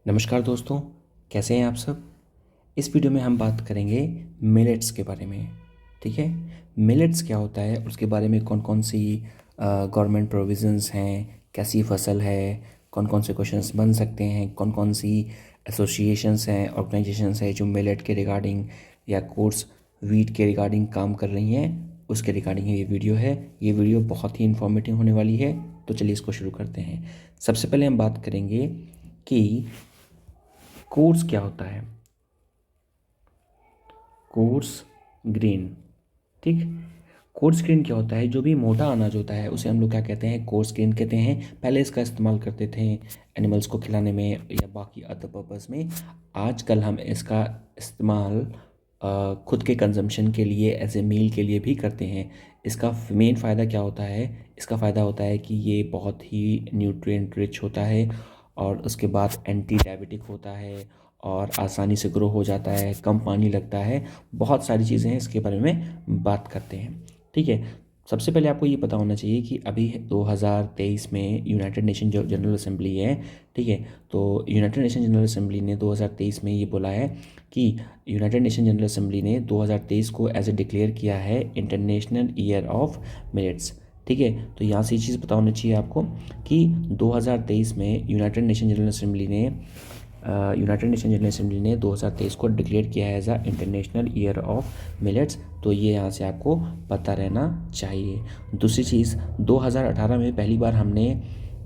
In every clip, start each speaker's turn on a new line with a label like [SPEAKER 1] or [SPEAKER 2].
[SPEAKER 1] नमस्कार दोस्तों, कैसे हैं आप सब। इस वीडियो में हम बात करेंगे मिलेट्स के बारे में। ठीक है, मिलेट्स क्या होता है, उसके बारे में कौन कौन सी गवर्नमेंट प्रोविजंस हैं, कैसी फसल है, कौन कौन से क्वेश्चंस बन सकते हैं, कौन कौन सी एसोसिएशंस हैं, ऑर्गेनाइजेशंस हैं जो मिलेट के रिगार्डिंग या कोर्स वीट के रिगार्डिंग काम कर रही हैं, उसके रिगार्डिंग ये वीडियो है। ये वीडियो बहुत ही इन्फॉर्मेटिव होने वाली है। तो चलिए इसको शुरू करते हैं। सबसे पहले हम बात करेंगे कि कोर्स क्या होता है। कोर्स ग्रेन, ठीक। कोर्स ग्रेन क्या होता है, जो भी मोटा अनाज होता है उसे हम लोग क्या कहते हैं, कोर्स ग्रेन कहते हैं। पहले इसका इस्तेमाल करते थे एनिमल्स को खिलाने में या बाकी अदर पर्पस में। आजकल हम इसका इस्तेमाल खुद के कंजम्पशन के लिए एज ए मील के लिए भी करते हैं। इसका मेन फ़ायदा क्या होता है, इसका फ़ायदा होता है कि ये बहुत ही न्यूट्रिएंट रिच होता है और उसके बाद एंटी डायबिटिक होता है और आसानी से ग्रो हो जाता है, कम पानी लगता है। बहुत सारी चीज़ें हैं, इसके बारे में बात करते हैं। ठीक है, सबसे पहले आपको ये पता होना चाहिए कि अभी 2023 में यूनाइटेड नेशन जो जनरल असेंबली है, ठीक है, तो यूनाइटेड नेशन जनरल असेंबली ने 2023 में ये बोला है कि यूनाइटेड नेशन जनरल असेंबली ने 2023 को एज ए डिक्लेयर किया है इंटरनेशनल ईयर ऑफ मिलेट्स। ठीक है, तो यहाँ से ये चीज़ पता होनी चाहिए आपको कि 2023 में यूनाइटेड नेशन जनरल असेंबली ने 2023 को डिक्लेयर किया है as a international year of millets. तो ये यहाँ से आपको पता रहना चाहिए। दूसरी चीज़, 2018 में पहली बार हमने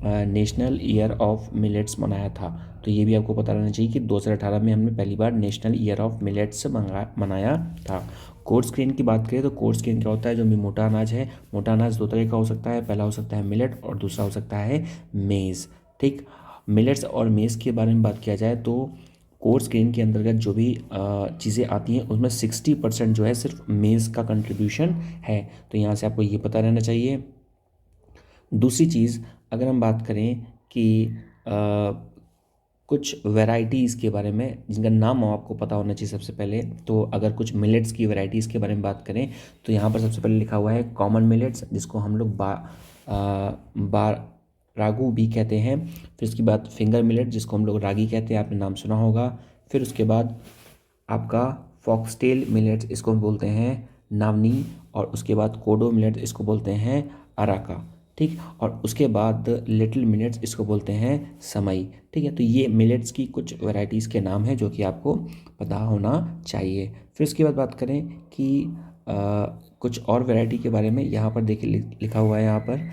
[SPEAKER 1] नेशनल ईयर ऑफ मिलेट्स मनाया था। तो ये भी आपको पता रहना चाहिए कि 2018 में हमने पहली बार नेशनल ईयर ऑफ मिलेट्स मनाया था। कोर्स ग्रेन की बात करें तो कोर्स ग्रेन क्या होता है, जो भी मोटा अनाज है। मोटा अनाज दो तरह का हो सकता है, पहला हो सकता है मिलेट और दूसरा हो सकता है मेज़। ठीक, मिलेट्स और मेज़ के बारे में बात किया जाए तो कोर्स ग्रेन के अंतर्गत जो भी चीज़ें आती हैं उसमें 60% जो है सिर्फ मेज़ का कंट्रीब्यूशन है। तो यहाँ से आपको ये पता रहना चाहिए। दूसरी चीज़, अगर हम बात करें कि कुछ वैरायटीज़ के बारे में जिनका नाम आपको पता होना चाहिए सबसे पहले, तो अगर कुछ मिलेट्स की वैरायटीज़ के बारे में बात करें तो यहाँ पर सबसे पहले लिखा हुआ है कॉमन मिलेट्स, जिसको हम लोग रागू भी कहते हैं। फिर उसके बाद फिंगर मिलेट, जिसको हम लोग रागी कहते हैं, आपने नाम सुना होगा। फिर उसके बाद आपका फॉक्सटेल मिलेट्स, इसको हम बोलते हैं नावनी। और उसके बाद कोडो मिलेट्स, इसको बोलते हैं अराका। ठीक, और उसके बाद लिटिल मिलेट्स, इसको बोलते हैं समई। ठीक है, तो ये मिलेट्स की कुछ वैरायटीज़ के नाम हैं जो कि आपको पता होना चाहिए। फिर उसके बाद बात करें कि कुछ और वैरायटी के बारे में, यहाँ पर देखिए लिखा हुआ है, यहाँ पर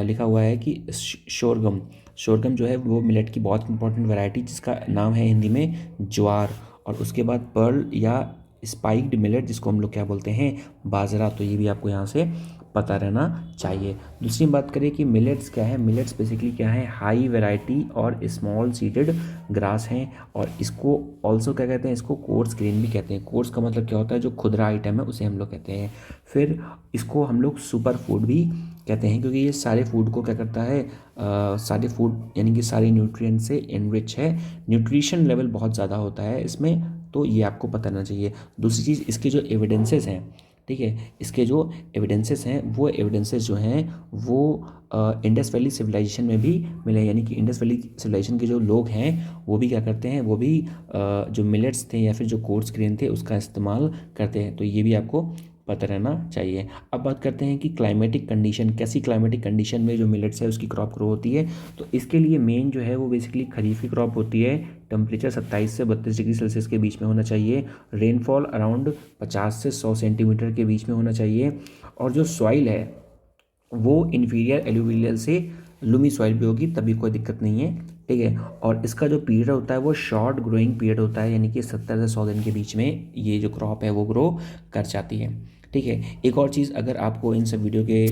[SPEAKER 1] लिखा हुआ है कि शोरगम। शोरगम जो है वो मिलेट की बहुत इंपॉर्टेंट वैरायटी, जिसका नाम है हिंदी में ज्वार। और उसके बाद पर्ल या स्पाइक्ड मिलेट, जिसको हम लोग क्या बोलते हैं, बाजरा। तो ये भी आपको यहाँ से पता रहना चाहिए। दूसरी बात करें कि मिलेट्स क्या है, मिलेट्स बेसिकली क्या है, हाई वैरायटी और स्मॉल सीडेड ग्रास हैं। और इसको ऑल्सो क्या कहते हैं, इसको कोर्स ग्रेन भी कहते हैं। कोर्स का मतलब क्या होता है, जो खुदरा आइटम है उसे हम लोग कहते हैं। फिर इसको हम लोग सुपर फूड भी कहते हैं, क्योंकि ये सारे फूड को क्या करता है, सारे फूड यानी कि सारे न्यूट्रिएंट से इनरिच है। न्यूट्रिशन लेवल बहुत ज़्यादा होता है इसमें, तो ये आपको पता रहना चाहिए। दूसरी चीज़, इसके जो एविडेंसेस हैं, ठीक है, इसके जो एविडेंसेस हैं वो एविडेंसेस जो हैं वो इंडस वैली सिविलाइजेशन में भी मिले। यानी कि इंडस वैली सिविलाइजेशन के जो लोग हैं वो भी क्या करते हैं, वो भी जो मिलेट्स थे या फिर जो कोर्स ग्रेन थे उसका इस्तेमाल करते हैं। तो ये भी आपको पता रहना चाहिए। अब बात करते हैं कि क्लाइमेटिक कंडीशन, कैसी क्लाइमेटिक कंडीशन में जो मिलेट्स है उसकी क्रॉप ग्रो होती है। तो इसके लिए मेन जो है वो बेसिकली खरीफ की क्रॉप होती है। टेम्परेचर 27 से 32 डिग्री सेल्सियस के बीच में होना चाहिए। रेनफॉल अराउंड 50 से 100 सेंटीमीटर के बीच में होना चाहिए। और जो सॉइल है वो इन्फीरियर एलुवियल से लूमी सॉइल भी होगी, तभी कोई दिक्कत नहीं है। ठीक है, और इसका जो पीरियड होता है वो शॉर्ट ग्रोइंग पीरियड होता है, यानी कि 70 से 100 दिन के बीच में ये जो क्रॉप है वो ग्रो कर जाती है। ठीक है, एक और चीज़, अगर आपको इन सब वीडियो के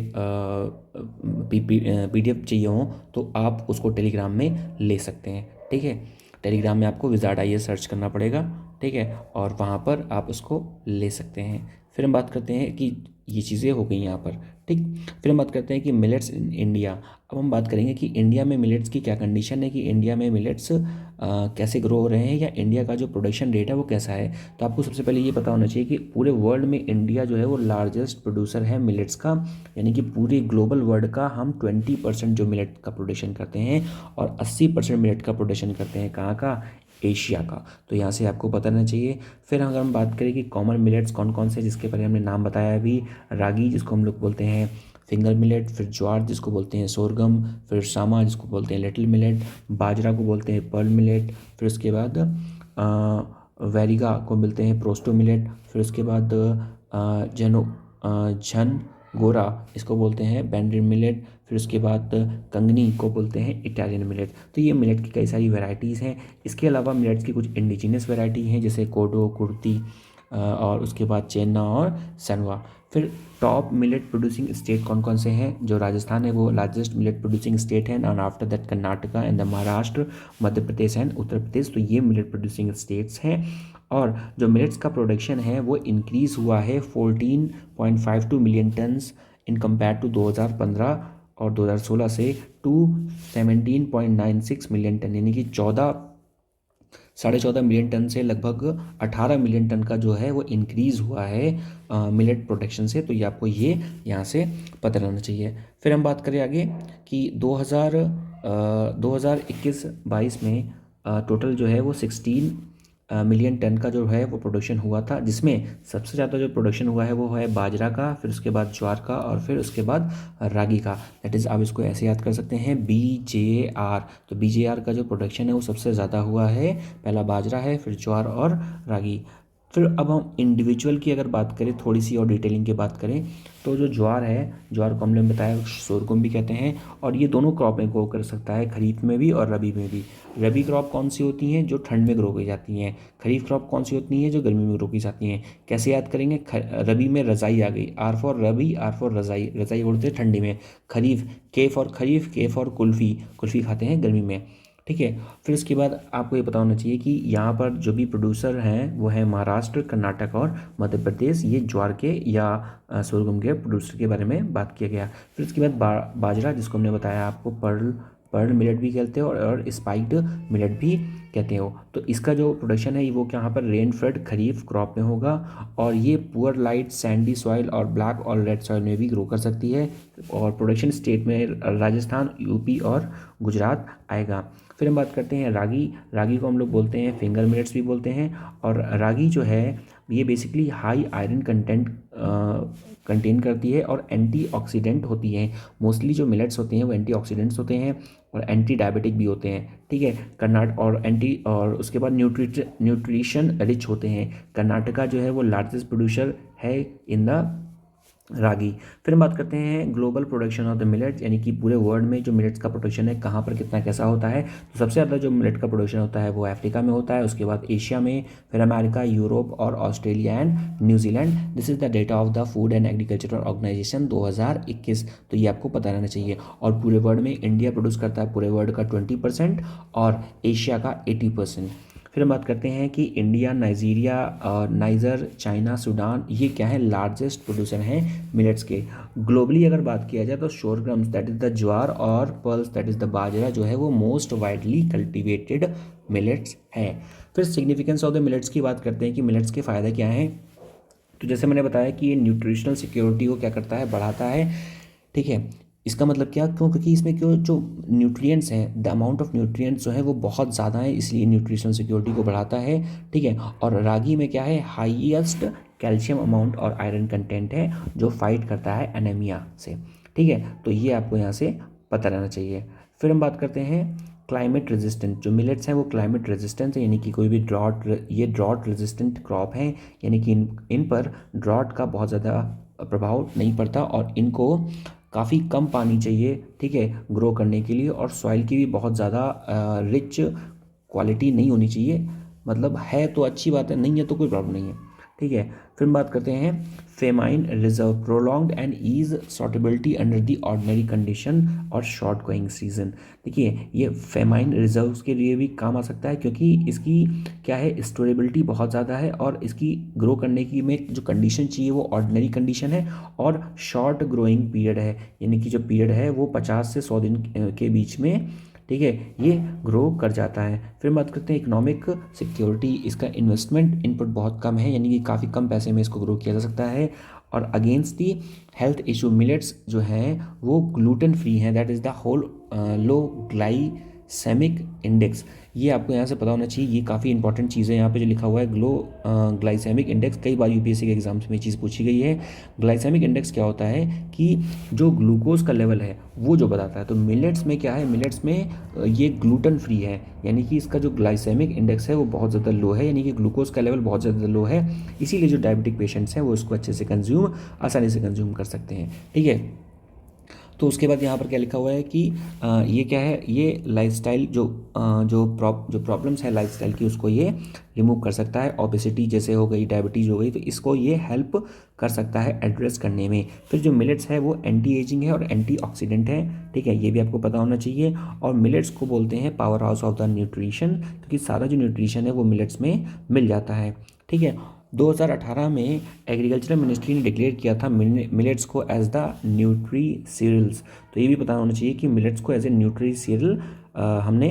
[SPEAKER 1] PDF चाहिए हो तो आप उसको टेलीग्राम में ले सकते हैं। ठीक है, टेलीग्राम में आपको विजार्ड आइए सर्च करना पड़ेगा। ठीक है, और वहाँ पर आप उसको ले सकते हैं। फिर हम बात करते हैं कि ये चीज़ें हो गई यहाँ पर। ठीक। फिर हम बात करते हैं कि मिलेट्स इन इंडिया। अब हम बात करेंगे कि इंडिया में मिलेट्स की क्या कंडीशन है, कि इंडिया में मिलेट्स कैसे ग्रो हो रहे हैं, या इंडिया का जो प्रोडक्शन रेट है वो कैसा है। तो आपको सबसे पहले ये पता होना चाहिए कि पूरे वर्ल्ड में इंडिया जो है वो लार्जेस्ट प्रोड्यूसर है मिलेट्स का, यानी कि पूरे ग्लोबल वर्ल्ड का हम 20% जो मिलेट का प्रोडक्शन करते हैं, और 80% मिलेट का प्रोडक्शन करते हैं कहाँ का, एशिया का। तो यहाँ से आपको पता रहना चाहिए। फिर अगर हम बात करें कि कॉमन मिलेट्स कौन कौन से, जिसके बारे में हमने नाम बताया अभी, रागी जिसको हम लोग बोलते हैं फिंगर मिलेट, फिर ज्वार जिसको बोलते हैं सोरगम, फिर सामा जिसको बोलते हैं लिटिल मिलेट, बाजरा को बोलते हैं पर्ल मिलेट, फिर उसके बाद वैरिगा को मिलते हैं प्रोस्टो मिलेट, फिर उसके बाद जनो झन गोरा इसको बोलते हैं बैंड्रिन मिलेट, फिर उसके बाद कंगनी को बोलते हैं इटालियन मिलेट। तो ये मिलेट की कई सारी वैरायटीज़ हैं। इसके अलावा मिलेट्स की कुछ इंडिजिनियस वैरायटी हैं, जैसे कोडो, कुर्ती, और उसके बाद चेन्ना और सनवा। फिर टॉप मिलेट प्रोड्यूसिंग स्टेट कौन कौन से हैं, जो राजस्थान है वो लार्जेस्ट मिलेट प्रोड्यूसिंग स्टेट है, and after that Karnataka and the Maharashtra, Madhya Pradesh and Uttar Pradesh. तो ये मिलेट प्रोड्यूसिंग स्टेट्स हैं। और जो मिलेट्स का प्रोडक्शन है वो इंक्रीज़ हुआ है 14.52 million tons in compare to 2015 और 2016 से, टू 17.96 मिलियन टन, यानी कि 14.5 मिलियन टन से लगभग 18 मिलियन टन का जो है वो इंक्रीज़ हुआ है मिलेट प्रोडक्शन से। तो ये आपको ये यहाँ से पता रहना चाहिए। फिर हम बात करें आगे कि 2021-22 में टोटल जो है वो 16 मिलियन टन का जो है वो प्रोडक्शन हुआ था, जिसमें सबसे ज़्यादा जो प्रोडक्शन हुआ है वो है बाजरा का, फिर उसके बाद ज्वार का, और फिर उसके बाद रागी का। दैट इज़ आप इसको ऐसे याद कर सकते हैं BJR। तो BJR का जो प्रोडक्शन है वो सबसे ज़्यादा हुआ है, पहला बाजरा है, फिर ज्वार और रागी। फिर अब हम इंडिविजुअल की अगर बात करें, थोड़ी सी और डिटेलिंग की बात करें, तो जो ज्वार है, ज्वार को हमने बताया सोरगम भी कहते हैं, और ये दोनों क्रॉप में ग्रो कर सकता है, खरीफ में भी और रबी में भी। रबी क्रॉप कौन सी होती हैं, जो ठंड में ग्रो की जाती हैं। खरीफ क्रॉप कौन सी होती हैं, जो गर्मी में ग्रो की जाती हैं। कैसे याद करेंगे, रबी में रजाई आ गई, R for rabi, R for रजाई, रजाई उड़ते हैं ठंडी में। खरीफ, K for kharif, K for kulfi, kulfi खाते हैं गर्मी में। ठीक है। फिर उसके बाद आपको ये पता होना चाहिए कि यहाँ पर जो भी प्रोड्यूसर हैं वो है महाराष्ट्र, कर्नाटक और मध्य प्रदेश, ये ज्वार के या सोरगम के प्रोड्यूसर के बारे में बात किया गया। फिर उसके बाद बाजरा, जिसको हमने बताया आपको पर्ल मिलेट भी कहते हो, और स्पाइक्ड मिलेट भी कहते हो। तो इसका जो प्रोडक्शन है वो यहाँ पर रेन फेड खरीफ क्रॉप में होगा, और ये पुअर लाइट सैंडी सॉइल और ब्लैक और रेड सॉइल में भी ग्रो कर सकती है। और प्रोडक्शन स्टेट में राजस्थान, यूपी और गुजरात आएगा। फिर हम बात करते हैं रागी। रागी को हम लोग बोलते हैं फिंगर मिलेट्स भी बोलते हैं। और रागी जो है ये basically high iron content contain करती है और एंटीऑक्सीडेंट होती है। मोस्टली जो मिलेट्स होते हैं वो एंटीऑक्सीडेंट्स होते हैं और एंटी डायबिटिक भी होते हैं। ठीक है। और उसके बाद न्यूट्रिशन रिच होते हैं। कर्नाटका जो है वो लार्जेस्ट प्रोड्यूसर है इन द रागी। फिर हम बात करते हैं global production of the millets, यानी कि पूरे वर्ल्ड में जो मिलेट्स का प्रोडक्शन है कहाँ पर कितना कैसा होता है। तो सबसे ज़्यादा जो मिलेट का प्रोडक्शन होता है वो अफ्रीका में होता है, उसके बाद एशिया में, फिर अमेरिका, यूरोप और Australia and New Zealand. This is the data of the food and agricultural organisation 2021। तो ये आपको पता रहना चाहिए। और पूरे वर्ल्ड में इंडिया प्रोड्यूस करता है पूरे वर्ल्ड का 20% और एशिया का 80%। फिर हम बात करते हैं कि इंडिया, नाइजीरिया और नाइजर, चाइना, सूडान, ये क्या है, लार्जेस्ट प्रोड्यूसर हैं मिलेट्स के। ग्लोबली अगर बात किया जाए तो शोरग्राम्स दैट इज़ द ज्वार और पर्ल्स दैट इज़ द बाजरा जो है वो मोस्ट वाइडली कल्टिवेटेड मिलेट्स है। फिर सिग्निफिकेंस ऑफ द मिलेट्स की बात करते हैं कि मिलेट्स के फ़ायदे क्या हैं। तो जैसे मैंने बताया कि ये न्यूट्रिशनल सिक्योरिटी को क्या करता है, बढ़ाता है। ठीक है। इसका मतलब क्या, क्यों, क्योंकि इसमें क्यों जो न्यूट्रिएंट्स हैं, द अमाउंट ऑफ न्यूट्रिएंट्स जो है वो बहुत ज़्यादा है, इसलिए न्यूट्रिशनल सिक्योरिटी को बढ़ाता है। ठीक है। और रागी में क्या है, हाईएस्ट कैल्शियम अमाउंट और आयरन कंटेंट है जो फाइट करता है एनीमिया से। ठीक है। तो ये आपको यहाँ से पता रहना चाहिए। फिर हम बात करते हैं क्लाइमेट रेजिस्टेंट। जो मिलेट्स हैं वो क्लाइमेट रेजिस्टेंट है, यानी कि कोई भी ये ड्रॉट रेजिस्टेंट क्रॉप हैं, यानी कि इन पर ड्रॉट का बहुत ज़्यादा प्रभाव नहीं पड़ता और इनको काफ़ी कम पानी चाहिए। ठीक है, ग्रो करने के लिए। और सॉइल की भी बहुत ज़्यादा रिच क्वालिटी नहीं होनी चाहिए। मतलब है तो अच्छी बात है, नहीं है तो कोई प्रॉब्लम नहीं है। ठीक है। फिर हम बात करते हैं famine reserve, prolonged and ease sortability under the ordinary condition और शॉर्ट गोइंग सीजन। देखिए ये फेमाइन रिजर्व्स के लिए भी काम आ सकता है, क्योंकि इसकी क्या है, स्टोरेबिलिटी बहुत ज़्यादा है और इसकी ग्रो करने की में जो कंडीशन चाहिए वो ऑर्डिनरी कंडीशन है और शॉर्ट ग्रोइंग पीरियड है, यानी कि जो पीरियड है वो 50 से 100 दिन के बीच में, ठीक है, ये ग्रो कर जाता है। फिर बात करते हैं इकोनॉमिक सिक्योरिटी, इसका इन्वेस्टमेंट इनपुट बहुत कम है, यानी कि काफ़ी कम पैसे में इसको ग्रो किया जा सकता है। और against the health issue, millets जो हैं वो ग्लूटेन फ्री हैं, that is the whole low glycemic index. ये आपको यहाँ से पता होना चाहिए, ये काफ़ी इंपॉर्टेंट चीज़ है। यहाँ पे जो लिखा हुआ है ग्लो ग्लाइसेमिक इंडेक्स, कई बार यूपीएससी के एग्जाम्स में चीज़ पूछी गई है। ग्लाइसेमिक इंडेक्स क्या होता है कि जो ग्लूकोज का लेवल है वो जो बताता है। तो मिलेट्स में क्या है, मिलेट्स में ये ग्लूटेन फ्री है, यानी कि इसका जो ग्लाइसेमिक इंडेक्स है वो बहुत ज़्यादा लो है, यानी कि ग्लूकोज का लेवल बहुत ज़्यादा लो है, इसीलिए जो डायबिटिक पेशेंट्स हैं वो इसको अच्छे से आसानी से कंज्यूम कर सकते हैं, ठीक है। तो उसके बाद यहाँ पर क्या लिखा हुआ है कि ये क्या है, ये लाइफस्टाइल जो प्रॉब्लम्स है लाइफस्टाइल की उसको ये रिमूव कर सकता है। ओबेसिटी जैसे हो गई, डायबिटीज़ हो गई, तो इसको ये हेल्प कर सकता है एड्रेस करने में। फिर जो मिलेट्स है वो एंटी एजिंग है और एंटीऑक्सीडेंट है, ठीक है, ये भी आपको पता होना चाहिए। और मिलेट्स को बोलते हैं power house of the nutrition, क्योंकि सारा जो न्यूट्रिशन है वो मिलेट्स में मिल जाता है, ठीक है। 2018 में एग्रीकल्चर मिनिस्ट्री ने डिक्लेयर किया था मिलेट्स को एज द न्यूट्री सीरियल्स। तो ये भी पता होना चाहिए कि मिलेट्स को एज ए न्यूट्री सीरियल हमने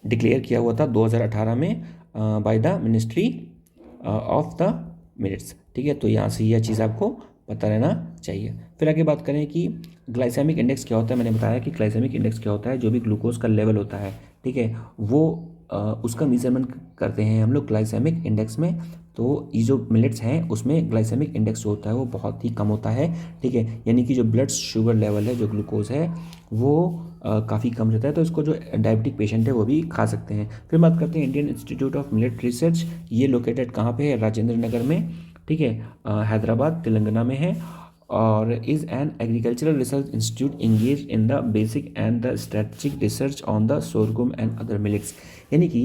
[SPEAKER 1] डिक्लेयर किया हुआ था 2018 में by the ministry of the millets, ठीक है। तो यहाँ से यह चीज़ आपको पता रहना चाहिए। फिर आगे बात करें कि ग्लाइसेमिक इंडेक्स क्या होता है। मैंने बताया कि ग्लाइसेमिक इंडेक्स क्या होता है, जो भी ग्लूकोज का लेवल होता है, ठीक है, वो उसका मेजरमेंट करते हैं हम लोग ग्लाइसेमिक इंडेक्स में। तो ये जो मिलेट्स हैं उसमें ग्लाइसेमिक इंडेक्स जो होता है वो बहुत ही कम होता है, ठीक है, यानी कि जो ब्लड शुगर लेवल है, जो ग्लूकोज है वो काफ़ी कम रहता है, तो इसको जो डायबिटिक पेशेंट है वो भी खा सकते हैं। फिर बात करते हैं Indian institute of millet research, ये लोकेटेड कहाँ पे है, राजेंद्र नगर में, ठीक है, हैदराबाद तेलंगाना में है। और is an agricultural research institute engage in the basic and the strategic research on the sorghum and other millets, यानी कि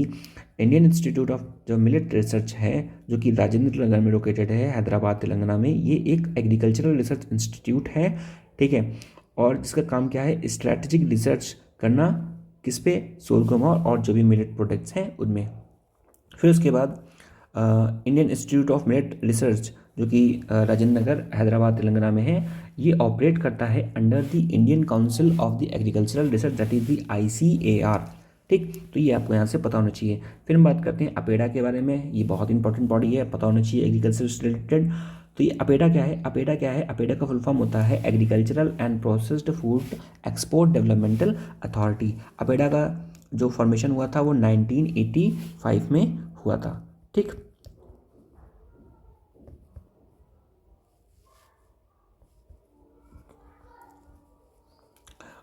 [SPEAKER 1] इंडियन इंस्टीट्यूट ऑफ जो मिलेट रिसर्च है जो कि राजेंद्र नगर में लोकेटेड है हैदराबाद तेलंगाना में, ये एक एग्रीकल्चरल रिसर्च इंस्टीट्यूट है, ठीक है। और जिसका काम क्या है, स्ट्रेटेजिक रिसर्च करना, किस पे, सोरगुम और जो भी मिलेट प्रोडक्ट्स हैं उनमें। फिर उसके बाद Indian institute of millet research जो कि राजेंद्र नगर हैदराबाद तेलंगाना में है, ये ऑपरेट करता है under the Indian council of the agricultural research, that is the ICAR, ठीक। तो ये आपको यहाँ से पता होना चाहिए। फिर हम बात करते हैं अपेडा के बारे में, ये बहुत इंपॉर्टेंट बॉडी है, पता होना चाहिए एग्रीकल्चर से रिलेटेड। तो ये अपेडा क्या है, अपेडा क्या है, अपेडा का फुल फॉर्म होता है agricultural and processed food export developmental authority. APEDA का जो फॉर्मेशन हुआ था वो 1985 में हुआ था, ठीक।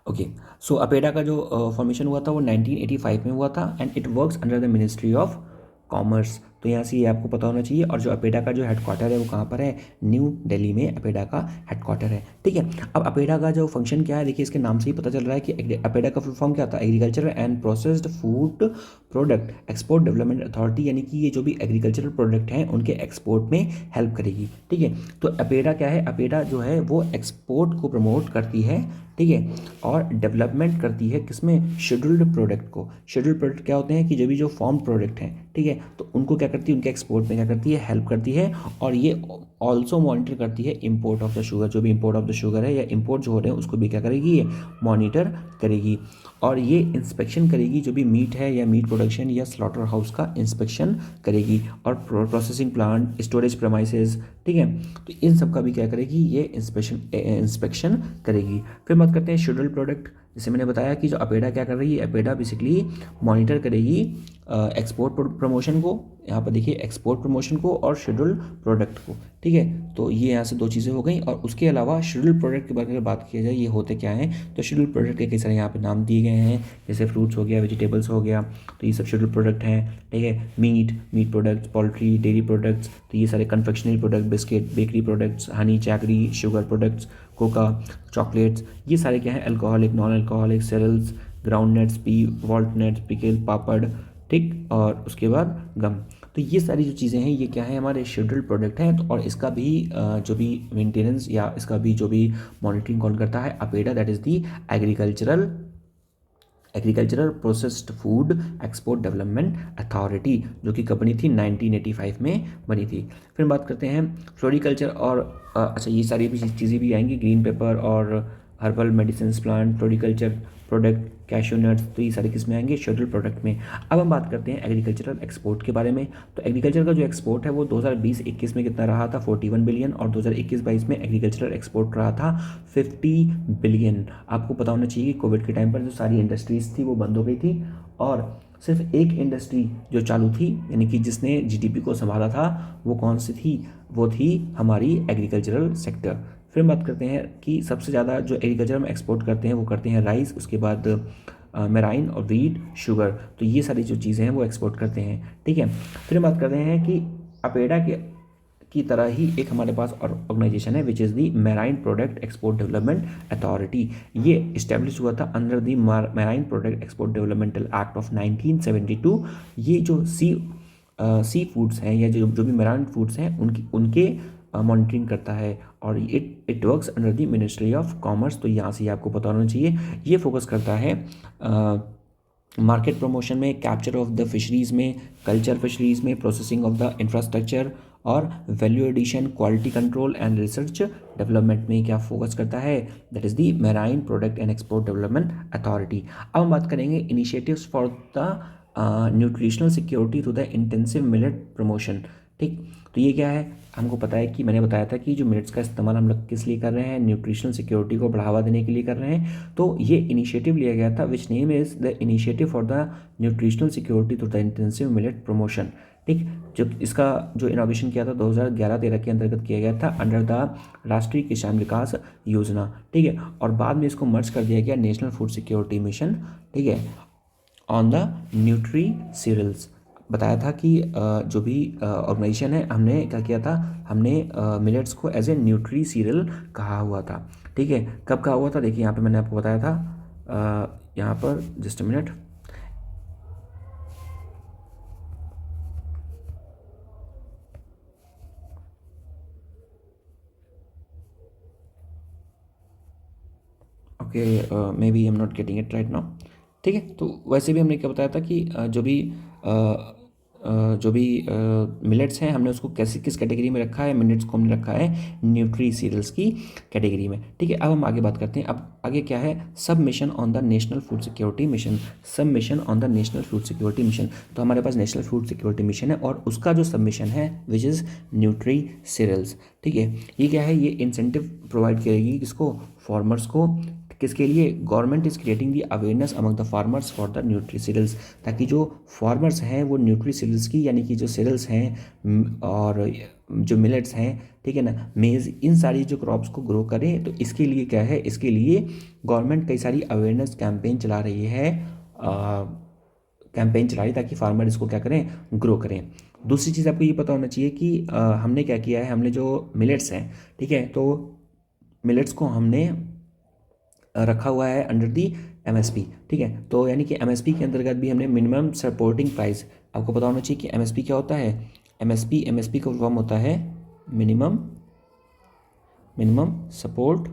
[SPEAKER 1] ओके, सो अपेडा का जो फॉर्मेशन हुआ था वो 1985 में हुआ था and it works under the ministry of commerce. तो यहाँ से ये आपको पता होना चाहिए। और जो अपेडा का जो हेडक्वार्टर है वो कहाँ पर है, न्यू दिल्ली में अपेडा का हेडक्वार्टर है, ठीक है। अब अपेडा का जो फंक्शन क्या है, देखिए इसके नाम से ही पता चल रहा है कि अपेडा का फुल फॉर्म क्या था, agriculture and processed food product export development authority, यानी कि ये जो भी एग्रीकल्चरल प्रोडक्ट हैं उनके एक्सपोर्ट में हेल्प करेगी, ठीक है। तो अपेडा क्या है, अपेडा जो है वो एक्सपोर्ट को प्रमोट करती है, ठीक है, और डेवलपमेंट करती है किसमें, शेड्यूल्ड प्रोडक्ट को। शेड्यूल्ड प्रोडक्ट क्या होते हैं कि जो भी जो फॉर्म प्रोडक्ट हैं, ठीक है, तो उनको क्या करती है, उनके एक्सपोर्ट में क्या करती है, हेल्प करती है। और ये ऑल्सो मॉनिटर करती है इंपोर्ट ऑफ द शुगर, जो भी इंपोर्ट ऑफ द शुगर है या इंपोर्ट जो हो रहे हैं उसको भी क्या करेगी, ये मॉनिटर करेगी। और ये इंस्पेक्शन करेगी जो भी मीट है या मीट प्रोडक्शन या स्लॉटर हाउस का इंस्पेक्शन करेगी, और प्रोसेसिंग प्लांट, स्टोरेज प्रेमाइसेस, ठीक है, तो इन सब का भी क्या करेगी, ये इंस्पेक्शन करेगी। फिर बात करते हैं शेड्यूल्ड प्रोडक्ट। जैसे मैंने बताया कि जो अपेडा क्या कर रही है, अपेडा बेसिकली मॉनिटर करेगी एक्सपोर्ट प्रमोशन को, यहाँ पर देखिए एक्सपोर्ट प्रमोशन को और शेड्यूल्ड प्रोडक्ट को, ठीक है। तो ये यहाँ से दो चीज़ें हो गई। और उसके अलावा शेड्यूल्ड प्रोडक्ट के बारे में बात किया जाए, ये होते क्या हैं, तो शेड्यूल्ड प्रोडक्ट के कई सारे यहाँ पे नाम दिए गए हैं, जैसे फ्रूट्स हो गया, वेजिटेबल्स हो गया, तो ये सब शेड्यूल्ड प्रोडक्ट हैं, ठीक है। Meat products, poultry, dairy products, तो ये सारे confectionery product, biscuit, bakery products, honey, chicory, sugar products, cocoa, chocolates, ये सारे क्या हैं, alcoholic, non alcoholic, cereals, ground nuts, pea, walnuts, pickle, papad, ठीक, और उसके बाद गम। तो ये सारी जो चीज़ें हैं ये क्या है, हमारे शेड्यूल्ड प्रोडक्ट हैं। तो और इसका भी जो भी मेंटेनेंस या इसका भी जो भी मॉनिटरिंग कौन करता है, APEDA, that is the agricultural processed food export development authority, जो कि कंपनी थी 1985 में बनी थी। फिर बात करते हैं फ्लोरिकल्चर और अच्छा ये सारी भी चीज़ें भी आएंगी, ग्रीन पेपर और herbal medicine plant, floriculture product, cashew nuts, तो ये सारे किस में आएंगे, शेड्यूल्ड प्रोडक्ट में। अब हम बात करते हैं एग्रीकल्चरल एक्सपोर्ट के बारे में। तो एग्रीकल्चर का जो एक्सपोर्ट है वो 2020-21 में कितना रहा था, 41 बिलियन, और 2021-22 में एग्रीकल्चरल एक्सपोर्ट रहा था 50 बिलियन। आपको पता होना चाहिए कि कोविड के टाइम पर जो सारी इंडस्ट्रीज थी वो बंद हो गई थी, और सिर्फ एक इंडस्ट्री जो चालू थी, यानी कि जिसने जीडीपी को संभाला था, वो कौन सी थी, वो थी हमारी एग्रीकल्चरल सेक्टर। फिर बात करते हैं कि सबसे ज़्यादा जो एग्रीकल्चर में एक्सपोर्ट करते हैं वो करते हैं राइस, उसके बाद मेराइन और वीट, शुगर, तो ये सारी जो चीज़ें हैं वो एक्सपोर्ट करते हैं। ठीक है, फिर बात करते हैं कि अपेडा के की तरह ही एक हमारे पास और ऑर्गेनाइजेशन है which is the marine product export development authority. ये इस्टेब्लिश हुआ था under the marine product export developmental act of 1972। ये जो सी फूड्स हैं या जो भी मैराइन फूड्स हैं उनके मॉनिटरिंग करता है, और it works under the ministry of commerce. तो यहाँ से आपको पता होना चाहिए, ये फोकस करता है मार्केट प्रमोशन में, कैप्चर ऑफ द फिशरीज़ में, कल्चर फिशरीज़ में, प्रोसेसिंग ऑफ द इंफ्रास्ट्रक्चर, और value addition, quality control and research development में क्या फोकस करता है, that is the marine product and export development authority. अब हम बात करेंगे initiatives for the nutritional security through the intensive millet promotion. ठीक, तो ये क्या है, हमको पता है कि मैंने बताया था कि जो मिलेट्स का इस्तेमाल हम लोग किस लिए कर रहे हैं, न्यूट्रिशनल सिक्योरिटी को बढ़ावा देने के लिए कर रहे हैं। तो ये इनिशिएटिव लिया गया था which name is the initiative for the nutritional security through the intensive millet promotion. ठीक, जब इसका जो इनोवेशन किया था 2011-13 के अंतर्गत किया गया था अंडर द राष्ट्रीय किसान विकास योजना। ठीक है, और बाद में इसको मर्ज कर दिया गया नेशनल फूड सिक्योरिटी मिशन। ठीक है, ऑन द न्यूट्री सीरियल्स। बताया था कि जो भी ऑर्गेनाइजेशन है, हमने क्या किया था, हमने मिलेट्स को एज ए न्यूट्री सीरियल कहा हुआ था। ठीक है, कब कहा हुआ था, देखिए यहाँ पे मैंने आपको बताया था, यहाँ पर just a minute, okay, maybe I am not getting it right now. ठीक है, तो वैसे भी हमने क्या बताया था कि जो भी मिलेट्स हैं हमने उसको कैसे किस कैटेगरी में रखा है, मिलेट्स को हमने रखा है न्यूट्री सीरियल्स की कैटेगरी में। ठीक है, अब हम आगे बात करते हैं। अब आगे क्या है, sub mission on the national food security mission. Sub mission on the national food security mission, तो हमारे पास नेशनल फूड सिक्योरिटी मिशन है और उसका जो सब मिशन है विच इज़ न्यूट्री सीरियल्स। ठीक है, ये क्या है, ये इंसेंटिव प्रोवाइड करेगी किसको, फार्मर्स को। किसके लिए, government is creating the awareness among the farmers for the nutri cereals, ताकि जो फार्मर्स हैं वो न्यूट्री सीरियल्स की, यानी कि जो सीरियल्स हैं और जो मिलेट्स हैं, ठीक है ना, मेज़, इन सारी जो क्रॉप्स को ग्रो करें। तो इसके लिए क्या है, इसके लिए गवर्नमेंट कई सारी अवेयरनेस कैंपेन चला रही है, ताकि फार्मर इसको क्या करें, ग्रो करें। दूसरी चीज़ आपको ये पता होना चाहिए कि हमने क्या किया है, हमने जो मिलेट्स हैं, ठीक है, तो मिलेट्स को हमने रखा हुआ है अंडर दी एमएसपी। ठीक है, तो यानी कि एमएसपी के अंतर्गत भी हमने मिनिमम सपोर्टिंग प्राइस, आपको पता होना चाहिए कि एमएसपी क्या होता है, एमएसपी का फॉर्म होता है मिनिमम सपोर्ट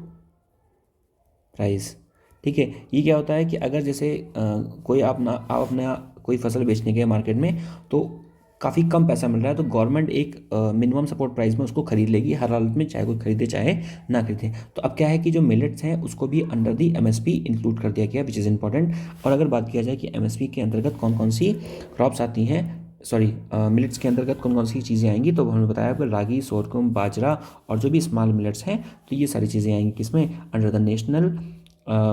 [SPEAKER 1] प्राइस। ठीक है, ये क्या होता है कि अगर जैसे कोई आप अपना कोई फसल बेचने गए मार्केट में, तो काफ़ी कम पैसा मिल रहा है, तो गवर्नमेंट एक मिनिमम सपोर्ट प्राइस में उसको खरीद लेगी हर हालत में, चाहे कोई खरीदे चाहे ना खरीदे। तो अब क्या है कि जो मिलेट्स हैं उसको भी अंडर दी एमएसपी इंक्लूड कर दिया गया, विच इज़ इंपॉर्टेंट। और अगर बात किया जाए कि एमएसपी के अंतर्गत कौन कौन सी क्रॉप्स आती हैं, सॉरी मिलेट्स के अंतर्गत कौन कौन सी चीज़ें आएंगी, तो हमने बताया आपको रागी, सोरगम, बाजरा और जो भी स्मॉल मिलेट्स हैं, तो ये सारी चीज़ें आएंगी किसमें, under the national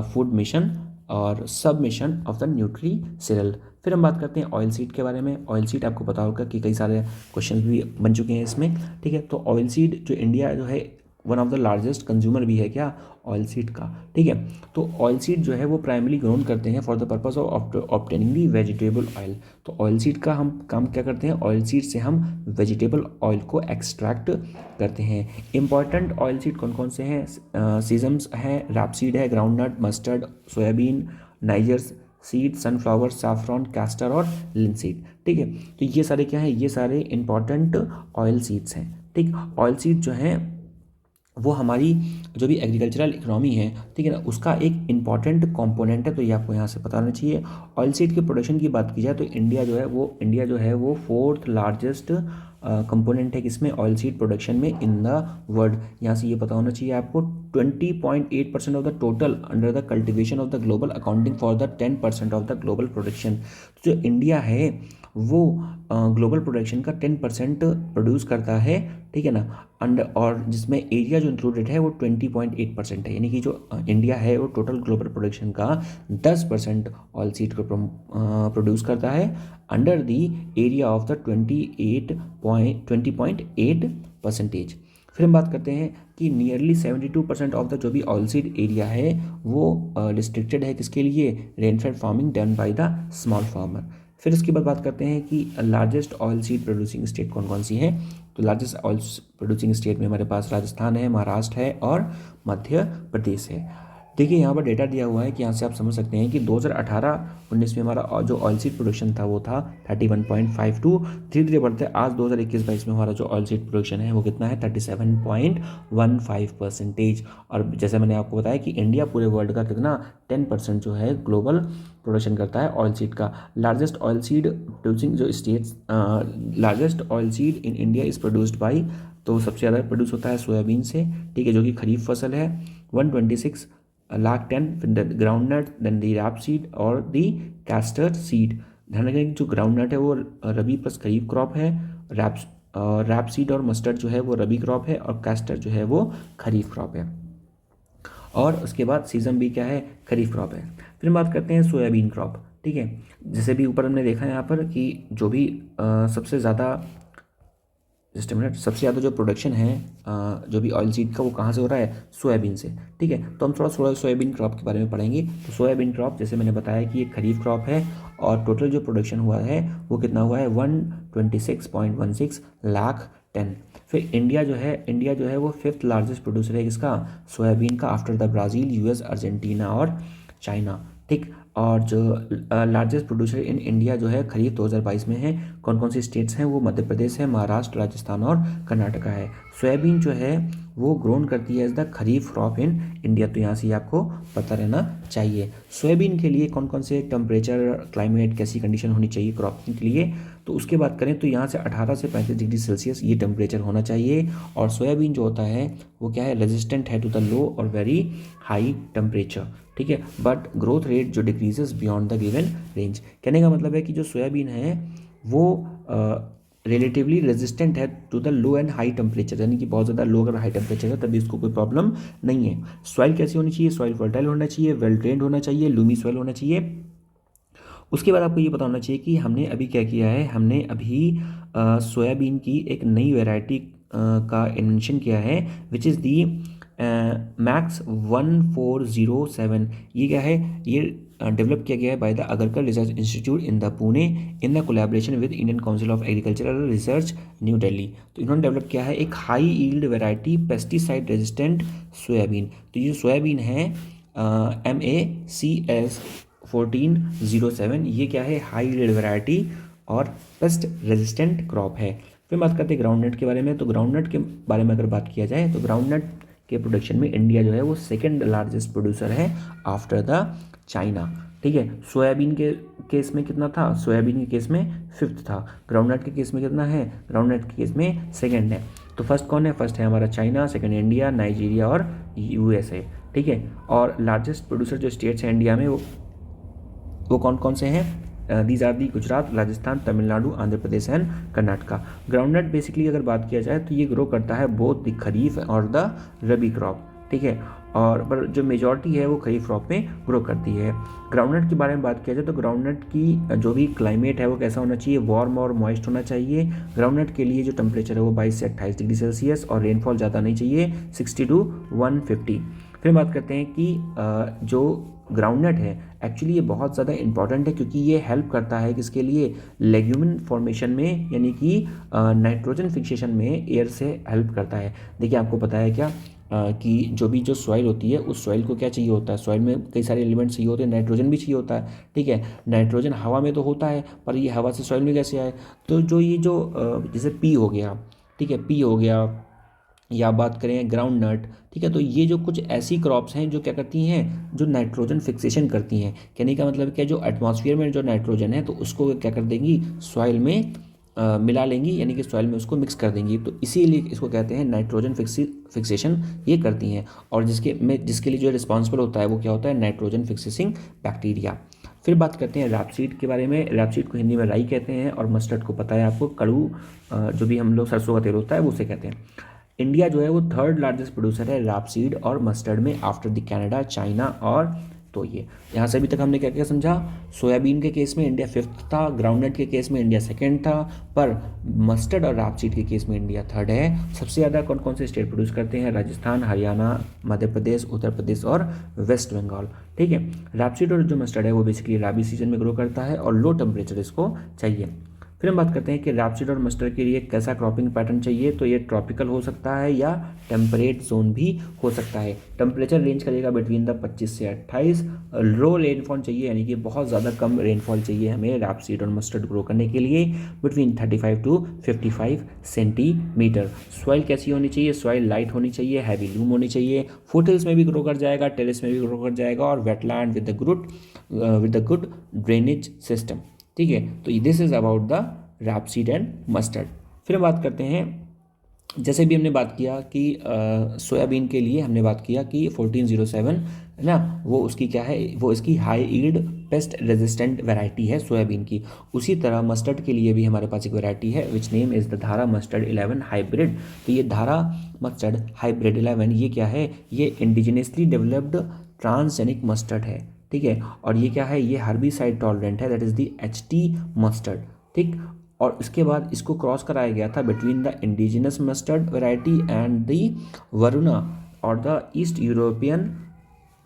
[SPEAKER 1] food mission और सब mission of the nutri serial. फिर हम बात करते हैं ऑयल सीड के बारे में। ऑयल सीड आपको पता होगा कि कई सारे क्वेश्चन भी बन चुके हैं इसमें। ठीक है, तो ऑयल सीड जो इंडिया जो है one of the largest consumer भी है क्या, ऑयल सीड का। ठीक है, तो ऑयल सीड जो है वो प्राइमरी ग्रोन करते हैं for the purpose of obtaining the vegetable oil. तो ऑयल सीड का हम काम क्या करते हैं, ऑयल सीड से हम वेजिटेबल ऑयल को एक्सट्रैक्ट करते हैं। इंपॉर्टेंट ऑयल सीड कौन कौन से हैं, सीजम्स हैं, रैपसीड है, groundnut, mustard, soybean, nigers, seed, sunflower, saffron, castor और लिनसीड। ठीक है, तो ये सारे क्या है, ये सारे इंपॉर्टेंट ऑयल सीड्स हैं। ठीक, ऑयल सीड जो हैं वो हमारी जो भी एग्रीकल्चरल इकोनॉमी है, ठीक है ना, उसका एक इम्पॉर्टेंट कंपोनेंट है, तो ये आपको यहाँ से पता होना चाहिए। ऑयल सीड के प्रोडक्शन की बात की जाए तो इंडिया जो है वो फोर्थ लार्जेस्ट कंपोनेंट है किसमें, ऑयल सीड प्रोडक्शन में इन द वर्ल्ड। यहाँ से ये पता होना चाहिए आपको। 20.8% of the total under the cultivation of the global accounting for the 10% of the global production. जो इंडिया है वो ग्लोबल प्रोडक्शन का 10% प्रोड्यूस करता है, ठीक है ना, और जिसमें एरिया जो इंक्लूडेड है वो 20.8% है, यानी कि जो इंडिया है वो टोटल ग्लोबल प्रोडक्शन का 10% ऑयल सीड को प्रोड्यूस करता है under the area of the 20.8%। फिर हम बात करते हैं कि नियरली 72% ऑफ द जो भी ऑयल सीड एरिया है वो रिस्ट्रिक्टेड है किसके लिए, rainfed farming done by the small farmer. फिर इसके बाद बात करते हैं कि largest oil seed producing state कौन कौन सी हैं। तो लार्जेस्ट ऑयल प्रोड्यूसिंग स्टेट में हमारे पास राजस्थान है, महाराष्ट्र है और मध्य प्रदेश है। देखिए यहाँ पर डेटा दिया हुआ है कि यहाँ से आप समझ सकते हैं कि 2018-19 में हमारा जो ऑयल सीड प्रोडक्शन था वो था 31.52, धीरे धीरे बढ़ते आज 2021-22 में हमारा जो ऑयल सीड प्रोडक्शन है वो कितना है 37.15%। और जैसे मैंने आपको बताया कि इंडिया पूरे वर्ल्ड का कितना 10% जो है ग्लोबल प्रोडक्शन करता है ऑयल सीड का। लार्जेस्ट ऑयल सीड प्रोड्यूसिंग जो states, largest oil seed in India is produced by, तो सबसे ज़्यादा प्रोड्यूस होता है सोयाबीन से, ठीक है, जो कि खरीफ फसल है 126 लाख टन। फिर ग्राउंडनट, देन दी रैप सीड और दी कैस्टर सीड। ध्यान रखें जो ग्राउंडनट है वो रबी प्लस खरीफ क्रॉप है, रैप सीड और मस्टर्ड जो है वो रबी क्रॉप है और कैस्टर जो है वो खरीफ क्रॉप है। और उसके बाद सीजन भी क्या है, खरीफ क्रॉप है। फिर हम बात करते हैं सोयाबीन क्रॉप, ठीक है। जैसे भी ऊपर हमने देखा है यहाँ पर कि जो भी सबसे ज़्यादा, जस्ट मिनट, सबसे ज़्यादा जो प्रोडक्शन है जो भी ऑयल सीड का वो कहाँ से हो रहा है, सोयाबीन से, ठीक है। तो हम थोड़ा सोयाबीन क्रॉप के बारे में पढ़ेंगे। तो सोयाबीन क्रॉप जैसे मैंने बताया कि ये खरीफ क्रॉप है और टोटल जो प्रोडक्शन हुआ है वो कितना हुआ है 126.16 लाख टन। फिर इंडिया जो है वो फिफ्थ लार्जेस्ट प्रोड्यूसर है किसका, सोयाबीन का, after the Brazil, US, Argentina और चाइना, ठीक। और जो लार्जेस्ट प्रोड्यूसर इन इंडिया जो है खरीफ 2022 में है, कौन कौन सी स्टेट्स हैं, वो मध्य प्रदेश है, महाराष्ट्र, राजस्थान और कर्नाटका है। सोयाबीन जो है वो ग्रोन करती है as the kharif crop in India, तो यहाँ से आपको पता रहना चाहिए। सोयाबीन के लिए कौन कौन से टेम्परेचर, क्लाइमेट, कैसी कंडीशन होनी चाहिए क्रॉपिंग के लिए, तो उसके बात करें तो यहाँ से 18 से 35 डिग्री सेल्सियस ये टेम्परेचर होना चाहिए। और सोयाबीन जो होता है वो क्या है, रेजिस्टेंट है टू द लो और वेरी हाई टेम्परेचर, ठीक है, बट ग्रोथ रेट जो decreases beyond the given range. कहने का मतलब है कि जो सोयाबीन है वो रिलेटिवली रेजिस्टेंट है to the low and high temperature, यानी कि बहुत ज़्यादा लो अगर हाई टेम्परेचर है तभी इसको कोई प्रॉब्लम नहीं है। सॉइल कैसी होनी चाहिए, सॉइल फर्टाइल होना चाहिए, वेल ड्रेन्ड होना चाहिए, लूमी सॉइल होना चाहिए। उसके बाद आपको ये पता होना चाहिए कि हमने अभी क्या किया है, हमने अभी सोयाबीन की एक नई वेराइटी का इन्वेंशन किया है विच इज़ दी मैक्स 1407। ये क्या है, ये डेवलप किया गया है by the Agarkar research institute in the Pune in the collaboration with Indian council of agricultural research new Delhi. तो इन्होंने डेवलप किया है एक high yield variety pesticide resistant soybean. तो ये सोयाबीन है MACS 1407, ये क्या है, हाई यील्ड वेराइटी और पेस्ट रेजिस्टेंट क्रॉप है। फिर बात करते हैं ग्राउंडनट के बारे में। तो ग्राउंडनट के बारे में अगर बात किया जाए तो ग्राउंडनट के प्रोडक्शन में इंडिया जो है वो सेकंड लार्जेस्ट प्रोड्यूसर है आफ्टर द चाइना, ठीक है। सोयाबीन के केस में कितना था, सोयाबीन के केस में फिफ्थ था, ग्राउंडनट के केस में कितना है, ग्राउंडनट के केस में सेकंड है। तो फर्स्ट कौन है, फर्स्ट है हमारा चाइना, सेकंड इंडिया, नाइजीरिया और USA, ठीक है। और लार्जेस्ट प्रोड्यूसर जो स्टेट्स हैं इंडिया में वो कौन कौन से हैं, these are the Gujarat, Rajasthan, Tamil Nadu, Andhra Pradesh and Karnataka. Groundnut basically अगर बात किया जाए तो ये ग्रो करता है बोथ द खरीफ और द रबी क्रॉप, ठीक है। और पर जो मेजॉरिटी है वो खरीफ क्रॉप में ग्रो करती है। ग्राउंडनट के बारे में बात किया जाए तो ग्राउंडनट की जो भी क्लाइमेट है वो कैसा होना चाहिए, वार्म और मॉइस्ट होना चाहिए। ग्राउंडनट के लिए जो टेम्परेचर है वो 22 से 28 डिग्री सेल्सियस और रेनफॉल ज़्यादा नहीं चाहिए, 60 to 150। फिर बात करते हैं कि जो ग्राउंडनट है एक्चुअली ये बहुत ज़्यादा इंपॉर्टेंट है क्योंकि ये हेल्प करता है किसके लिए, लेग्यूमिन फॉर्मेशन में, यानी कि नाइट्रोजन फिक्सेशन में एयर से हेल्प करता है। देखिए आपको पता है क्या कि जो सॉइल होती है उस सॉइल को क्या चाहिए होता है, सॉइल में कई सारे एलिमेंट्स चाहिए होते हैं, नाइट्रोजन भी चाहिए होता है, ठीक है। नाइट्रोजन हवा में तो होता है, पर ये हवा से सॉइल में कैसे आए? तो जैसे पी हो गया, ठीक है, पी हो गया, या बात करें ग्राउंड नट, ठीक है। तो ये जो कुछ ऐसी क्रॉप्स हैं जो क्या करती हैं, जो नाइट्रोजन फिक्सेशन करती हैं। कहने का मतलब क्या, जो एटमॉस्फेयर में जो नाइट्रोजन है तो उसको क्या कर देंगी, सॉइल में मिला लेंगी, यानी कि सॉइल में उसको मिक्स कर देंगी। तो इसीलिए इसको कहते हैं नाइट्रोजन फिक्सेशन ये करती हैं। और जिसके लिए जो रिस्पॉन्सिबल होता है वो क्या होता है, नाइट्रोजन फिक्सेसिंग बैक्टीरिया। फिर बात करते हैं रैपसीड के बारे में। रैपसीड को हिंदी में राई कहते हैं, और मस्टर्ड को पता है आपको, कड़ू जो भी हम लोग सरसों का तेल होता है वो उसे कहते हैं। इंडिया जो है वो थर्ड लार्जेस्ट प्रोड्यूसर है रैपसीड और मस्टर्ड में, आफ्टर द कनाडा, चाइना और, तो ये यहाँ से अभी तक हमने क्या क्या समझा। सोयाबीन के केस में इंडिया फिफ्थ था, ग्राउंडनट के केस में इंडिया सेकंड था, पर मस्टर्ड और रैपसीड के केस में इंडिया थर्ड है। सबसे ज़्यादा कौन कौन से स्टेट प्रोड्यूस करते हैं, राजस्थान, हरियाणा, मध्य प्रदेश, उत्तर प्रदेश और वेस्ट बंगाल, ठीक है। रैपसीड और जो मस्टर्ड है वो बेसिकली राबी सीजन में ग्रो करता है और लो टेम्परेचर इसको चाहिए। फिर हम बात करते हैं कि रैपसीड और मस्टर्ड के लिए कैसा क्रॉपिंग पैटर्न चाहिए। तो ये ट्रॉपिकल हो सकता है या टेम्परेट जोन भी हो सकता है। टेम्परेचर रेंज करेगा बिटवीन द 25 से 28। लो रेनफॉल चाहिए, यानी कि बहुत ज़्यादा कम रेनफॉल चाहिए हमें रैपसीड और मस्टर्ड ग्रो करने के लिए, बिटवीन 35 टू 55 सेंटीमीटर। सॉइल कैसी होनी चाहिए, सॉइल लाइट होनी चाहिए, हैवी लूम होनी चाहिए। फुटहिल्स में भी ग्रो कर जाएगा, टेरेस में भी ग्रो कर जाएगा, और wetland with the good drainage system, ठीक है। तो this is about the rapeseed and mustard. फिर हम बात करते हैं, जैसे भी हमने बात किया कि सोयाबीन के लिए हमने बात किया कि 1407 है ना, वो उसकी क्या है, वो इसकी high yield pest resistant variety है सोयाबीन की। उसी तरह मस्टर्ड के लिए भी हमारे पास एक वैरायटी है विच नेम इज़ द धारा मस्टर्ड 11 हाइब्रिड। तो ये धारा मस्टर्ड हाइब्रिड 11 ये क्या है, ये इंडिजिनियसली डेवलप्ड ट्रांसजेनिक मस्टर्ड है, ठीक है। और ये क्या है, ये हर्बिसाइड टॉलरेंट है, that is the HT mustard, ठीक। और इसके बाद इसको क्रॉस कराया गया था between the indigenous mustard variety and the Varuna और the east European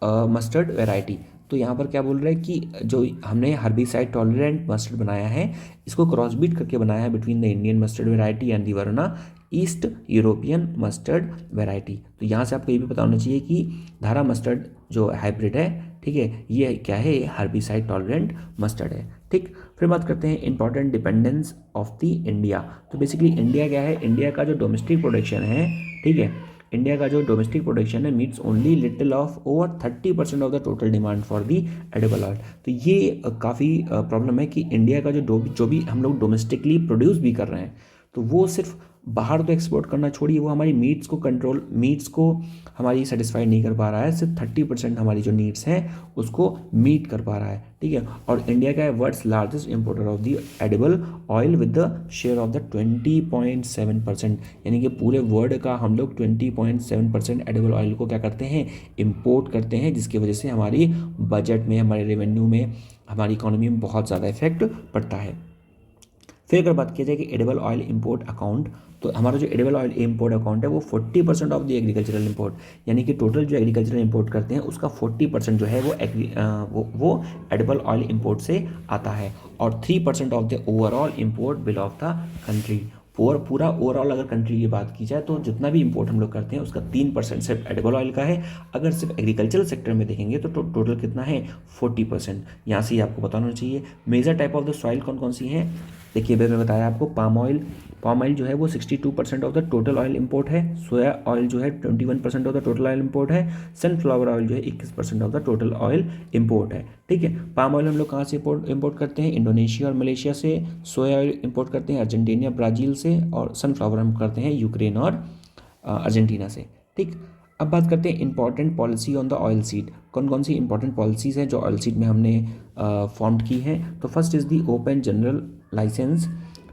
[SPEAKER 1] mustard variety. तो यहाँ पर क्या बोल रहे हैं कि जो हमने हर्बिसाइड टॉलरेंट मस्टर्ड बनाया है, इसको क्रॉस बीट करके बनाया है between the Indian mustard variety and the Varuna east European mustard variety. तो यहाँ से आपको ये भी पता होना चाहिए कि धारा मस्टर्ड जो हाइब्रिड है, ठीक है, ये क्या है, हर्बिसाइड टॉलरेंट मस्टर्ड है, ठीक। फिर बात करते हैं important dependence of the India. तो बेसिकली इंडिया क्या है, इंडिया का जो डोमेस्टिक प्रोडक्शन है, ठीक है, इंडिया का जो डोमेस्टिक प्रोडक्शन है meets only little of over 30% of the total demand for the edible oil. तो ये काफ़ी प्रॉब्लम है कि इंडिया का जो भी हम लोग डोमेस्टिकली प्रोड्यूस भी कर रहे हैं, तो वो सिर्फ बाहर तो एक्सपोर्ट करना छोड़िए, वो हमारी मीट्स को हमारी सेटिस्फाई नहीं कर पा रहा है। सिर्फ 30% हमारी जो नीड्स हैं उसको मीट कर पा रहा है, ठीक है। और इंडिया का है world's largest importer of the edible oil with the share of the 20.7%, यानी कि पूरे वर्ल्ड का हम लोग 20.7% एडिबल ऑयल को क्या करते हैं, इम्पोर्ट करते हैं, जिसकी वजह से हमारी बजट में, हमारे रेवेन्यू में, हमारी इकोनॉमी में बहुत ज़्यादा इफेक्ट पड़ता है। फिर अगर बात की जाए कि एडिबल ऑयल इंपोर्ट अकाउंट, तो हमारा जो एडिबल ऑयल इंपोर्ट अकाउंट है वो 40% ऑफ द एग्रीकल्चरल इंपोर्ट, यानी कि टोटल जो एग्रीकल्चरल इंपोर्ट करते हैं उसका 40% जो है वो एडिबल ऑयल इंपोर्ट से आता है, और 3% of the overall import bill of the country. पूरा ओवरऑल अगर कंट्री की बात की जाए तो जितना भी इंपोर्ट हम लोग करते हैं उसका 3% सिर्फ एडिबल ऑयल का है। अगर सिर्फ एग्रीकल्चरल सेक्टर में देखेंगे तो टोटल कितना है, 40%। यहाँ से ही आपको बताना चाहिए। Major type of the soil कौन कौन सी हैं, देखिए मैं बताया आपको, पाम ऑयल जो है वो 62% of the total oil import है। सोया ऑयल जो है 21% of the total oil import है। सनफ्लावर ऑयल जो है 21% of the total oil import है, ठीक है। पाम ऑयल हम लोग कहाँ से इंपोर्ट करते हैं, इंडोनेशिया और मलेशिया से। सोया ऑयल इंपोर्ट करते हैं अर्जेंटीना, ब्राज़ील से। और सनफ्लावर हम करते हैं यूक्रेन और अर्जेंटीना से, ठीक। अब बात करते हैं important policy on the oil seed. कौन कौन सी इंपॉर्टेंट पॉलिसीज़ हैं जो ऑयल सीड में हमने फॉर्म्ड की हैं। तो first is the open general license,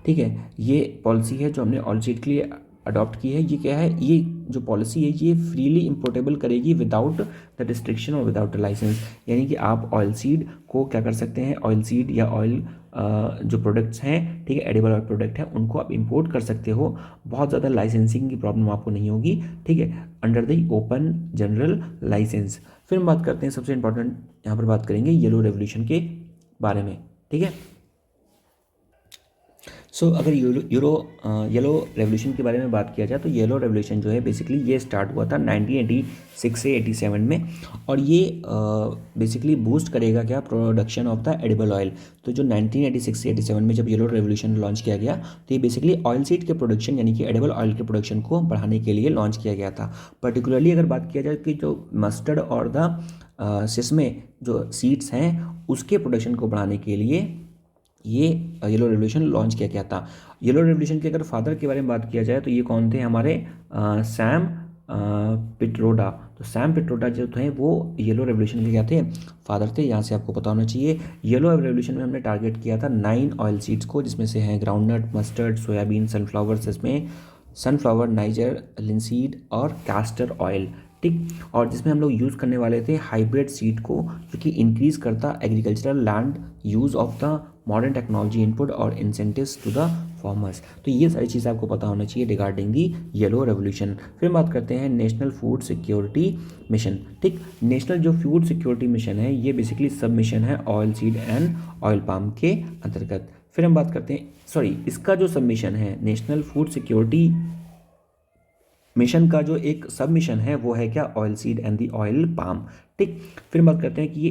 [SPEAKER 1] ठीक है। ये पॉलिसी है जो हमने ऑयल सीड के लिए अडॉप्ट की है। ये क्या है, ये जो पॉलिसी है ये फ्रीली इंपोर्टेबल करेगी विदाउट द रिस्ट्रिक्शन और विदाउट द लाइसेंस, यानी कि आप ऑयल सीड को क्या कर सकते हैं, ऑयल सीड या ऑयल जो प्रोडक्ट्स हैं, ठीक है, एडिबल ऑयल प्रोडक्ट है, उनको आप इंपोर्ट कर सकते हो। बहुत ज़्यादा लाइसेंसिंग की प्रॉब्लम आपको नहीं होगी, ठीक है, under the open general license. फिर हम बात करते हैं, सबसे इंपॉर्टेंट यहाँ पर बात करेंगे येलो रेवोल्यूशन के बारे में, ठीक है। अगर येलो रेवोल्यूशन के बारे में बात किया जाए तो येलो रेवोल्यूशन जो है बेसिकली ये स्टार्ट हुआ था 1986 से 87 में, और ये बेसिकली बूस्ट करेगा क्या, production of the edible oil. तो जो 1986 से 87 में जब येलो रेवोल्यूशन लॉन्च किया गया तो ये बेसिकली ऑयल सीड के प्रोडक्शन यानी कि एडिबल ऑयल के प्रोडक्शन को बढ़ाने के लिए लॉन्च किया गया था। पर्टिकुलरली अगर बात किया जाए कि जो मस्टर्ड और द सिसमे जो सीड्स हैं उसके प्रोडक्शन को बढ़ाने के लिए ये येलो रेवोल्यूशन लॉन्च किया गया था। येलो रेवोल्यूशन के अगर फादर के बारे में बात किया जाए तो ये कौन थे, हमारे सैम पिट्रोडा। तो सैम पिट्रोडा जो थे वो येलो रेवोल्यूशन के क्या थे, फादर थे। यहाँ से आपको पता होना चाहिए। येलो रेवोल्यूशन में हमने टारगेट किया था 9 ऑयल सीड्स को, जिसमें से हैं ग्राउंडनट, मस्टर्ड, सोयाबीन, सनफ्लावर, इसमें सनफ्लावर, नाइजर, लिंसीड और कैस्टर ऑयल, ठीक। और जिसमें हम लोग यूज़ करने वाले थे हाइब्रिड सीड को, जो कि इंक्रीज़ करता agricultural land use of the modern technology input और इंसेंटिव्स टू द फार्मर्स। तो ये सारी चीज़ें आपको पता होना चाहिए रिगार्डिंग दी येलो रेवोल्यूशन। फिर बात करते हैं नेशनल फूड सिक्योरिटी मिशन, ठीक। नेशनल जो फूड सिक्योरिटी मिशन है ये बेसिकली सब मिशन है oil seed and oil palm के अंतर्गत। फिर हम बात करते हैं इसका जो सब मिशन है नेशनल फूड सिक्योरिटी मिशन का जो एक सब मिशन है वो है क्या, oil seed and the oil palm, ठीक। फिर बात करते हैं कि ये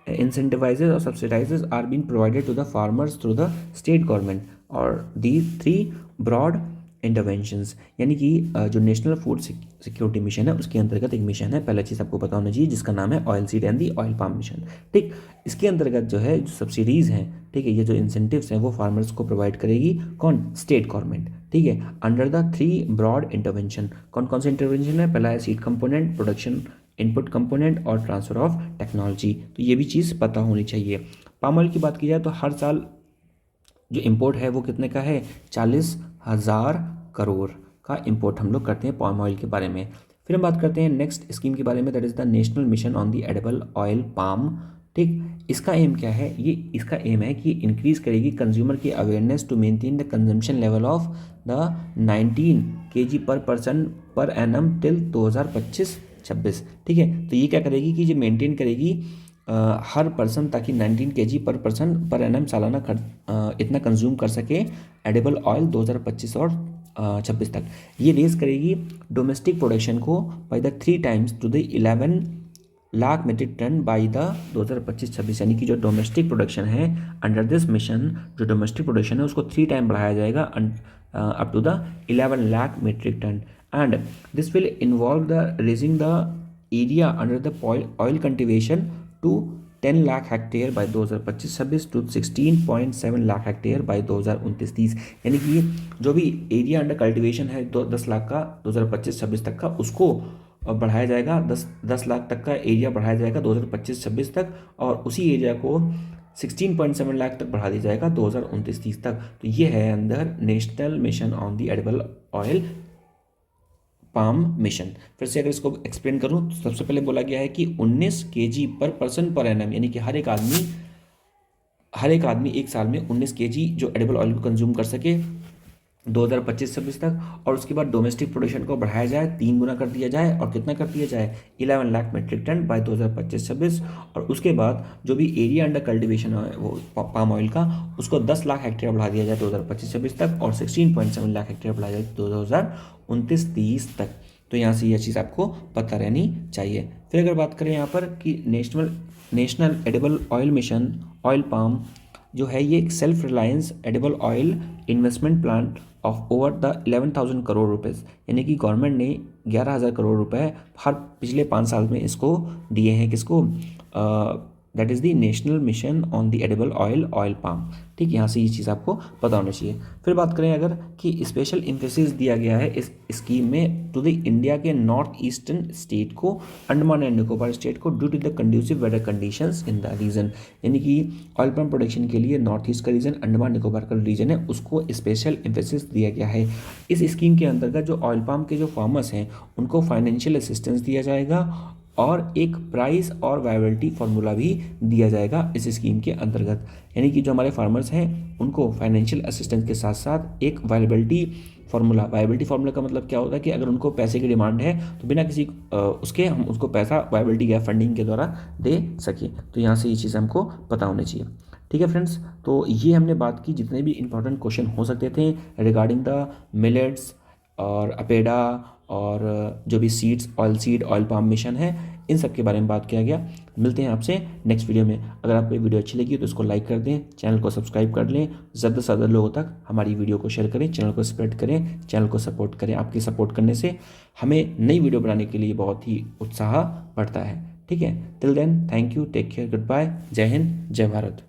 [SPEAKER 1] इंसेंटिवाइजेज और subsidises are being provided to the farmers through the state government और दीज 3 ब्रॉड इंटरवेंशंस, यानी कि जो नेशनल फूड सिक्योरिटी मिशन है उसके अंतर्गत एक मिशन है, पहला चीज़ आपको पता होना चाहिए, जिसका नाम है oil seed and the oil palm mission, ठीक। इसके अंतर्गत जो है जो सब्सिडीज़ हैं, ठीक है, ये जो इंसेंटिव्स हैं वो फार्मर्स को प्रोवाइड करेगी कौन, स्टेट गवर्नमेंट, ठीक है, अंडर द 3 ब्रॉड इंटरवेंशन। कौन कौन से इंटरवेंशन है, पहला है seed component, production input component और ट्रांसफर ऑफ टेक्नोलॉजी। तो ये भी चीज़ पता होनी चाहिए। पाम ऑयल की बात की जाए तो हर साल जो इंपोर्ट है वो कितने का है, 40,000 करोड़ का इंपोर्ट हम लोग करते हैं पाम ऑयल के बारे में। फिर हम बात करते हैं नेक्स्ट स्कीम के बारे में, that is the national mission on the edible oil palm, ठीक। इसका एम क्या है, ये इसका एम है कि इंक्रीज़ करेगी कंज्यूमर की awareness to maintain the consumption level of the 19 kg per person per annum till 2025-26, ठीक है। तो ये क्या करेगी कि ये मेंटेन करेगी हर पर्सन, ताकि 19 kg per person per annum सालाना इतना कंज्यूम कर सके एडिबल ऑयल 2025 और 26 तक। ये रेस करेगी डोमेस्टिक प्रोडक्शन को by the 3 times to the 11 lakh metric ton by the 2025-26, यानी कि जो डोमेस्टिक प्रोडक्शन है अंडर दिस मिशन, जो डोमेस्टिक प्रोडक्शन है उसको 3 टाइम बढ़ाया जाएगा up to the 11 lakh metric ton, and this will involve the raising the area under the oil cultivation to 10 lakh hectare by 2025-26 to 16.7 lakh hectare by 2029-30, यानी कि जो भी एरिया अंडर कल्टीवेशन है 10 लाख का 2025-26 तक का, उसको बढ़ाया जाएगा 10 लाख तक का एरिया बढ़ाया जाएगा 2025-26 तक, और उसी एरिया को 16.7 लाख तक बढ़ा दिया जाएगा 2029-30 तक। तो ये है अंदर national mission on the edible oil palm mission. फिर से अगर इसको एक्सप्लेन करूं तो सबसे पहले बोला गया है कि 19 kg per person per annum, यानी कि हर एक आदमी एक साल में 19 kg जो एडिबल ऑयल को कंज्यूम कर सके 2025-26 तक, और उसके बाद डोमेस्टिक प्रोडक्शन को बढ़ाया जाए, 3 गुना कर दिया जाए, और कितना कर दिया जाए 11 लाख मीट्रिक टन बाय 2025-26, और उसके बाद जो भी एरिया अंडर कल्टीवेशन है वो पाम ऑयल का, उसको 10 लाख हेक्टेयर बढ़ा दिया जाए 2025-26 तक, और 16.7 लाख हेक्टेयर बढ़ाया जाए 2029-30 तक। तो यहाँ से यह चीज़ आपको पता रहनी चाहिए। फिर अगर बात करें यहाँ पर कि national edible oil mission oil palm जो है ये एक self reliance edible oil investment plan of over the 11,000 crore rupees, यानी कि गवर्नमेंट ने 11,000 करोड़ रुपए हर पिछले 5 साल में इसको दिए हैं, किसको, that is the national mission on the edible oil palm, ठीक। यहाँ से ये चीज़ आपको पता होना चाहिए। फिर बात करें अगर कि स्पेशल इम्फेसिस दिया गया है इस स्कीम में टू द इंडिया के नॉर्थ ईस्टर्न स्टेट को, अंडमान एंड निकोबार स्टेट को, due to the conducive weather conditions in the region, यानी कि ऑयल पाम प्रोडक्शन के लिए नॉर्थ ईस्ट का रीजन, अंडमान निकोबार का रीजन है, उसको स्पेशल इम्फेसिस दिया गया है। इस स्कीम के अंतर्गत जो ऑयल पाम के जो फार्मर्स हैं उनको फाइनेंशियल असिस्टेंस दिया जाएगा, और एक प्राइस और वायबिलिटी फार्मूला भी दिया जाएगा इस स्कीम के अंतर्गत, यानी कि जो हमारे फार्मर्स हैं उनको फाइनेंशियल असिस्टेंस के साथ साथ एक वायबिलिटी फार्मूला का मतलब क्या होता है कि अगर उनको पैसे की डिमांड है तो बिना किसी उसके हम उसको पैसा वायबिलिटी या फंडिंग के द्वारा दे सकें। तो यहाँ से ये चीज़ हमको पता होनी चाहिए, ठीक है फ्रेंड्स, तो ये हमने बात की जितने भी इंपॉर्टेंट क्वेश्चन हो सकते थे रिगार्डिंग द मिलेट्स और अपेडा और जो भी seeds, oil seed, oil palm mission है, इन सब के बारे में बात किया गया। मिलते हैं आपसे नेक्स्ट वीडियो में। अगर आपको ये वीडियो अच्छी लगी तो इसको लाइक कर दें, चैनल को सब्सक्राइब कर लें, ज़्यादा से ज़्यादा लोगों तक हमारी वीडियो को शेयर करें, चैनल को स्प्रेड करें, चैनल को सपोर्ट करें। आपकी सपोर्ट करने से हमें नई वीडियो बनाने के लिए बहुत ही उत्साह बढ़ता है। ठीक है, till then thank you, take care, good bye, जय हिंद, जय भारत।